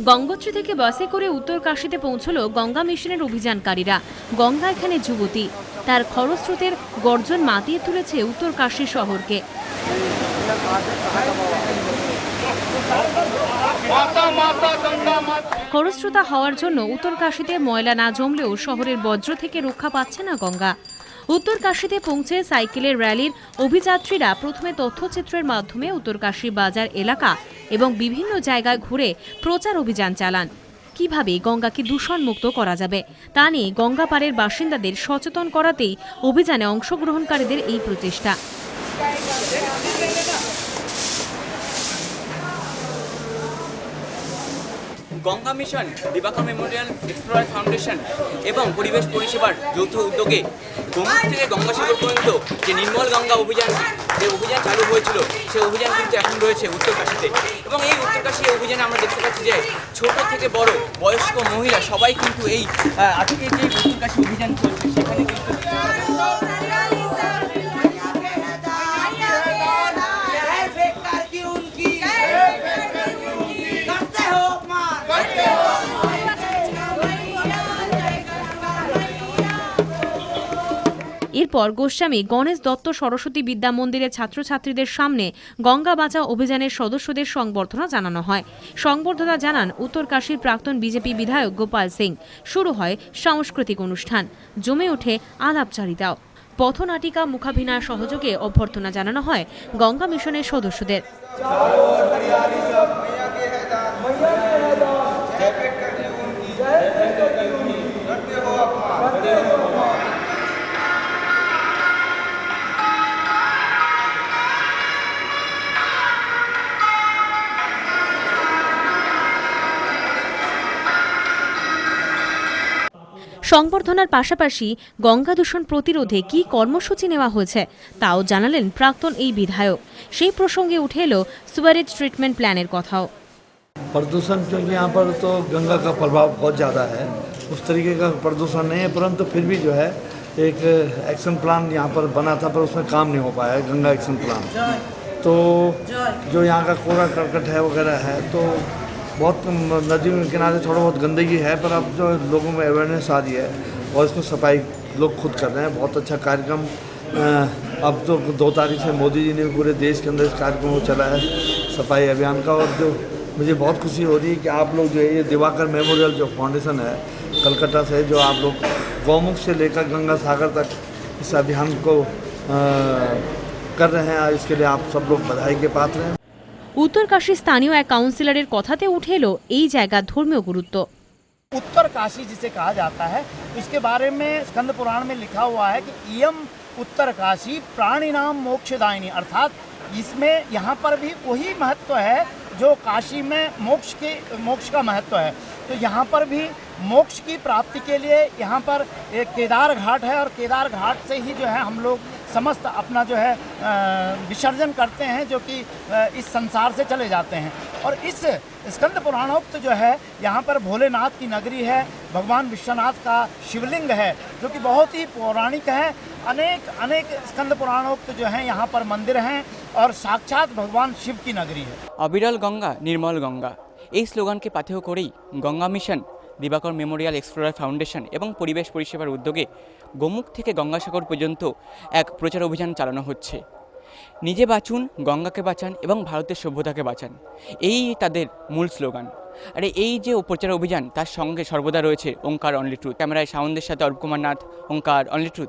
গঙ্গোত্রী থেকে বাসে করে উত্তরকাশীতে পৌঁছলো গঙ্গা মিশনের অভিযানকারীরা। গঙ্গা এখানে যুবতী, তার খরস্রোতের গর্জন মাতিয়ে তুলেছে উত্তরকাশী শহরকে। খরস্রোতা হওয়ার জন্য উত্তরকাশীতে ময়লা না জমলেও শহরের বজ্র থেকে রক্ষা পাচ্ছে না গঙ্গা। উত্তরকাশীতে পৌঁছে সাইকেলের র্যালির অভিযাত্রীরা প্রথমে তথ্যচিত্রের মাধ্যমে উত্তরকাশী বাজার এলাকা এবং বিভিন্ন জায়গায় ঘুরে প্রচার অভিযান চালান। কিভাবে গঙ্গাকে দূষণমুক্ত করা যাবে তা নিয়ে গঙ্গা পাড়ের বাসিন্দাদের সচেতন করাতেই অভিযানে অংশগ্রহণকারীদের এই প্রচেষ্টা। গঙ্গা মিশন, দিবাকর মেমোরিয়াল এক্সপ্লোরার ফাউন্ডেশন এবং পরিবেশ পরিষেবার যৌথ উদ্যোগে গোমুখ থেকে গঙ্গাসাগর পর্যন্ত যে নির্মল গঙ্গা অভিযান চালু হয়েছিল, সেই অভিযান কিন্তু এখন রয়েছে উত্তরকাশীতে। এবং এই উত্তরকাশী অভিযানে আমরা দেখতে পাচ্ছি যে ছোট থেকে বড়, বয়স্ক, মহিলা সবাই কিন্তু এই আজকে যে উত্তরকাশী অভিযান চলছে সেখানে কিন্তু এরপর গোস্বামী গণেশ দত্ত সরস্বতী বিদ্যা মন্দিরের ছাত্রছাত্রীদের সামনে গঙ্গা বাঁচাও অভিযানের সদস্যদের সংবর্ধনা জানানো হয়। সংবর্ধনা জানান উত্তরকাশীর প্রাক্তন বিজেপি বিধায়ক গোপাল সিং। শুরু হয় সাংস্কৃতিক অনুষ্ঠান, জমে ওঠে আলাপচারিতাও। পথনাটিকা, মুখাভিনয় সহযোগে অভ্যর্থনা জানানো হয় গঙ্গা মিশনের সদস্যদের। সংবর্ধনার পাশাপাশি গঙ্গা দূষণ প্রতিরোধে কি কর্মসূচি নেওয়া হয়েছে তাও জানালেন প্রাক্তন এই বিধায়ক। সেই প্রসঙ্গে উঠে এলো সুয়ারেজ ট্রিটমেন্ট প্ল্যানের কথাও। प्रदूषण क्योंकि यहाँ पर तो गंगा का प्रभाव बहुत ज़्यादा है, उस तरीके का प्रदूषण नहीं है, परंतु फिर भी जो है एक एक्शन प्लान यहाँ पर बना था पर उसमें काम नहीं हो पाया है, गंगा एक्शन प्लान। तो जो यहाँ का कूड़ा करकट है वगैरह है, तो बहुत नदी के किनारे थोड़ा बहुत गंदगी है, पर अब जो लोगों में अवेयरनेस आ रही है और इसमें सफाई लोग खुद कर रहे हैं। बहुत अच्छा कार्यक्रम अब तो 2 तारीख से मोदी जी ने पूरे देश के अंदर इस कार्यक्रम को चला है सफाई अभियान का। और जो मुझे बहुत खुशी हो रही है कि आप लोग जो है ये दिवाकर मेमोरियल जो फाउंडेशन है कलकत्ता से, जो आप लोग गौमुख से लेकर गंगा सागर तक इस अभियान को कर रहे हैं, इसके लिए आप सब लोग बधाई के पात्र हैं। उत्तरकाशी স্থানীয় এক কাউন্সিলরের কথাতে উঠে এলো এই জায়গার ধর্মীয় গুরুত্ব। उत्तरकाशी जिसे कहा जाता है, इसके बारे में स्कंद पुराण में लिखा हुआ है कि इयम उत्तरकाशी प्राणिनाम मोक्षदायिनी, अर्थात इसमें यहाँ पर भी वही महत्व है जो काशी में मोक्ष का महत्व है। तो यहाँ पर भी मोक्ष की प्राप्ति के लिए यहाँ पर एक केदार घाट है और केदार घाट से ही जो है हम लोग समस्त अपना जो है विसर्जन करते हैं, जो कि इस संसार से चले जाते हैं। और इस स्कंद पुराणोक्त जो है यहाँ पर भोलेनाथ की नगरी है, भगवान विश्वनाथ का शिवलिंग है जो कि बहुत ही पौराणिक है। अनेक स्कंद पुराणोक्त जो हैं यहाँ पर मंदिर हैं और साक्षात भगवान शिव की नगरी है। অবিরল গঙ্গা, নির্মল গঙ্গা, এই স্লোগানকে পাথেয় করেই গঙ্গা মিশন, দিবাকর মেমোরিয়াল এক্সপ্লোরার ফাউন্ডেশন এবং পরিবেশ পরিষেবার উদ্যোগে গোমুখ থেকে গঙ্গাসাগর পর্যন্ত এক প্রচার অভিযান চালানো হচ্ছে। নিজে বাঁচুন, গঙ্গাকে বাঁচান এবং ভারতের সভ্যতাকে বাঁচান, এই তাদের মূল স্লোগান। আর এই যে প্রচার অভিযান, তার সঙ্গে সর্বদা রয়েছে ওঙ্কার অনলি ট্রুথ। ক্যামেরায় সাউন্ডের সাথে অর্প কুমার নাথ, ওঙ্কার অনলি ট্রুথ।